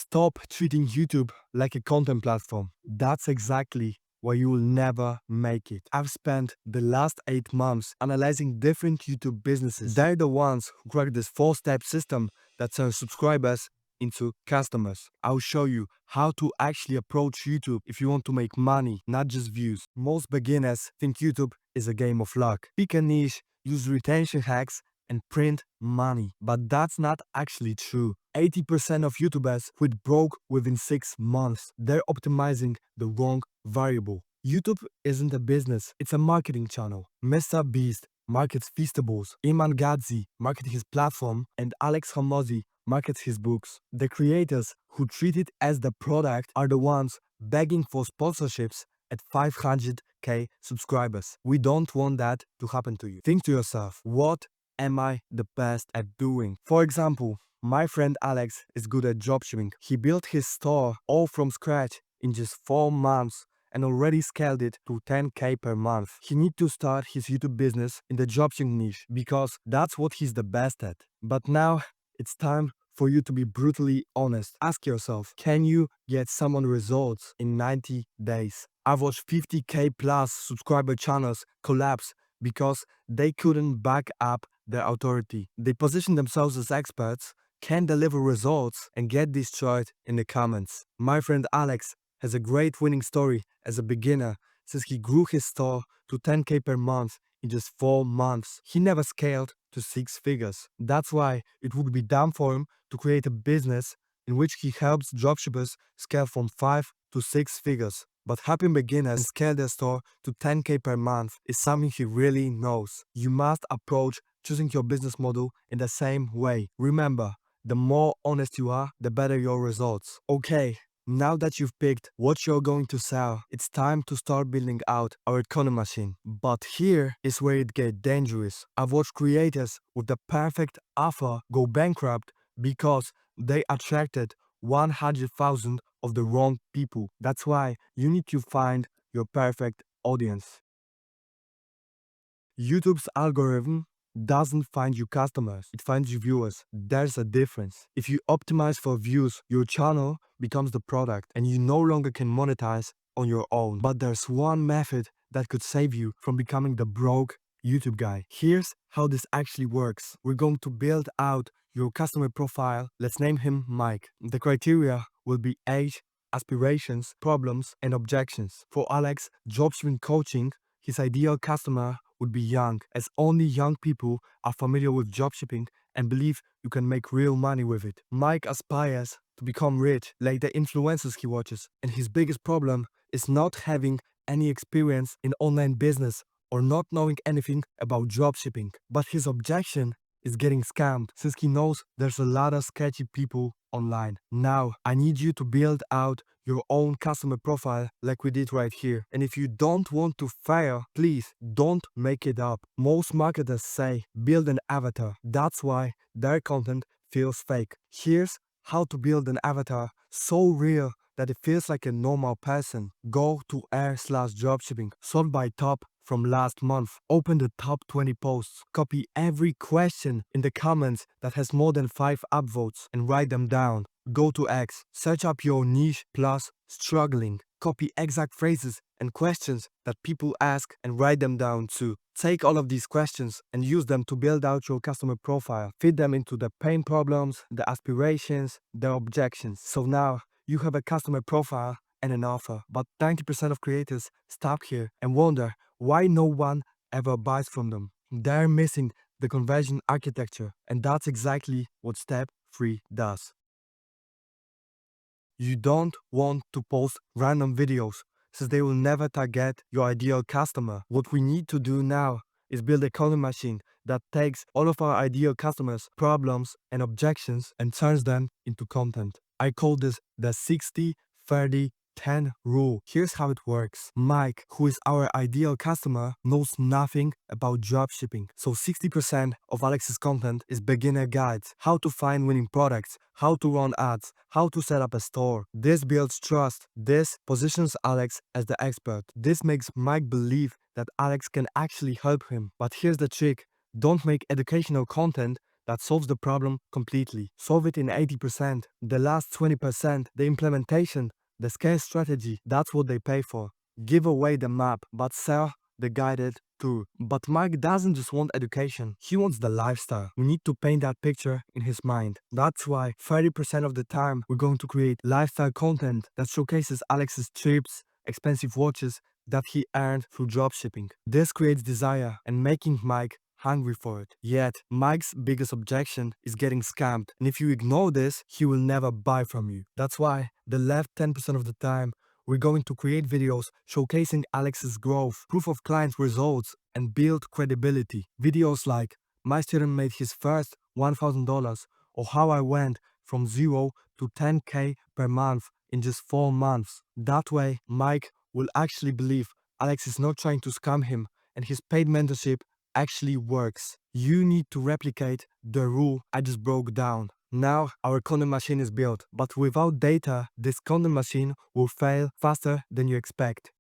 Stop treating YouTube like a content platform. That's exactly why you will never make it. I've spent the last 8 months analyzing different YouTube businesses. They're the ones who cracked this 4-step system that turns subscribers into customers. I'll show you how to actually approach YouTube if you want to make money, not just views. Most beginners think YouTube is a game of luck. Pick a niche, use retention hacks, and print money. But that's not actually true. 80% of YouTubers quit broke within 6 months. They're optimizing the wrong variable. YouTube isn't a business, it's a marketing channel. Mr. Beast markets Feastables, Iman Gadzi markets his platform, and Alex Hamosi markets his books. The creators who treat it as the product are the ones begging for sponsorships at 500k subscribers. We don't want that to happen to you. Think to yourself, what am I the best at doing? For example, my friend Alex is good at dropshipping. He built his store all from scratch in just 4 months and already scaled it to 10k per month. He needs to start his YouTube business in the dropshipping niche because that's what he's the best at. But now it's time for you to be brutally honest. Ask yourself, can you get someone results in 90 days? I've watched 50k plus subscriber channels collapse because they couldn't back up their authority. They position themselves as experts, can deliver results, and get destroyed in the comments. My friend Alex has a great winning story as a beginner since he grew his store to 10k per month in just 4 months. He never scaled to 6 figures. That's why it would be dumb for him to create a business in which he helps dropshippers scale from 5 to 6 figures. But helping beginners scale their store to 10k per month is something he really knows. You must approach choosing your business model in the same way. Remember, the more honest you are, the better your results. Okay, now that you've picked what you're going to sell, it's time to start building out our economy machine. But here is where it gets dangerous. I've watched creators with the perfect offer go bankrupt because they attracted 100,000 of the wrong people. That's why you need to find your perfect audience. YouTube's algorithm doesn't find you customers, it finds you viewers. There's a difference. If you optimize for views, your channel becomes the product and you no longer can monetize on your own. But there's one method that could save you from becoming the broke YouTube guy. Here's how this actually works. We're going to build out your customer profile. Let's name him Mike. The criteria will be age, aspirations, problems, and objections. For Alex, dropshipping coaching, his ideal customer would be young, as only young people are familiar with dropshipping and believe you can make real money with it. Mike aspires to become rich like the influencers he watches, and his biggest problem is not having any experience in online business or not knowing anything about dropshipping. But his objection is getting scammed since he knows there's a lot of sketchy people online. Now, I need you to build out your own customer profile like we did right here. And if you don't want to fail, please don't make it up. Most marketers say build an avatar. That's why their content feels fake. Here's how to build an avatar so real that it feels like a normal person. Go to r/dropshipping, sort by top from last month. Open the top 20 posts. Copy every question in the comments that has more than 5 upvotes and write them down. Go to X, search up your niche plus struggling. Copy exact phrases and questions that people ask and write them down too. Take all of these questions and use them to build out your customer profile. Fit them into the pain problems, the aspirations, the objections. So now you have a customer profile and an offer. But 90% of creators stop here and wonder why no one ever buys from them. They're missing the conversion architecture, and that's exactly what step 3 does. You don't want to post random videos since they will never target your ideal customer. What we need to do now is build a content machine that takes all of our ideal customers' problems and objections and turns them into content. I call this the 60-30-10 rule. Here's how it works. Mike, who is our ideal customer, knows nothing about dropshipping. So 60% of Alex's content is beginner guides, how to find winning products, how to run ads, how to set up a store. This builds trust. This positions Alex as the expert. This makes Mike believe that Alex can actually help him. But here's the trick. Don't make educational content that solves the problem completely. Solve it in 80%. The last 20%, the implementation, the scale strategy, that's what they pay for. Give away the map, but sell the guided tour. But Mike doesn't just want education, he wants the lifestyle. We need to paint that picture in his mind. That's why 30% of the time we're going to create lifestyle content that showcases Alex's trips, expensive watches that he earned through dropshipping. This creates desire and making Mike hungry for it. Yet, Mike's biggest objection is getting scammed. And if you ignore this, he will never buy from you. That's why the left 10% of the time we're going to create videos showcasing Alex's growth, proof of client results, and build credibility. Videos like my student made his first $1,000 or how I went from 0 to 10K per month in just 4 months. That way, Mike will actually believe Alex is not trying to scam him and his paid mentorship actually works. You need to replicate the rule I just broke down. Now our content machine is built, but without data, this content machine will fail faster than you expect.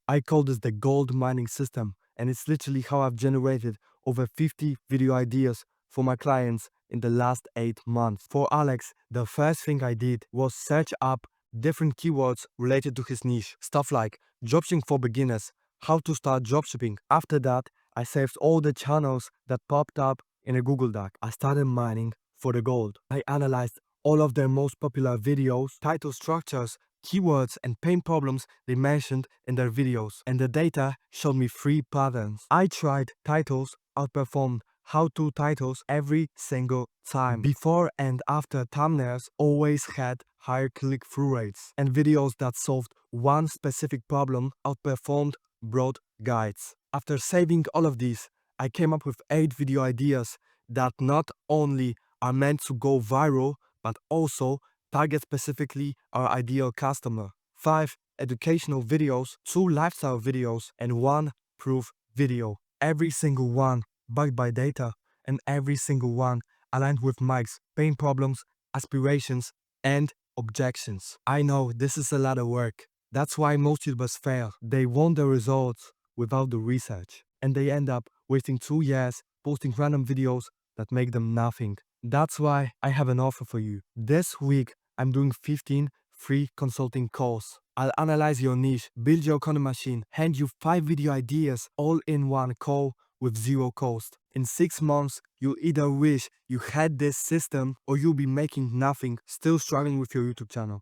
I call this the gold mining system, and it's literally how I've generated over 50 video ideas for my clients in the last 8 months. For Alex, the first thing I did was search up different keywords related to his niche. Stuff like dropshipping for beginners, how to start dropshipping. After that, I saved all the channels that popped up in a Google Doc. I started mining for the gold. I analyzed all of their most popular videos, title structures, keywords, and pain problems they mentioned in their videos. And the data showed me 3 patterns. I tried titles outperformed how-to titles every single time. Before and after thumbnails always had higher click-through rates. And videos that solved one specific problem outperformed broad guides. After saving all of these, I came up with 8 video ideas that not only are meant to go viral, but also target specifically our ideal customer. 5 educational videos, 2 lifestyle videos, and 1 proof video. Every single one backed by data, and every single one aligned with Mike's pain problems, aspirations, and objections. I know this is a lot of work. That's why most YouTubers fail. They want the results without the research, and they end up wasting 2 years posting random videos that make them nothing. That's why I have an offer for you. This week, I'm doing 15 free consulting calls. I'll analyze your niche, build your content machine, hand you 5 video ideas all in one call with 0 cost. In 6 months, you'll either wish you had this system or you'll be making nothing, still struggling with your YouTube channel.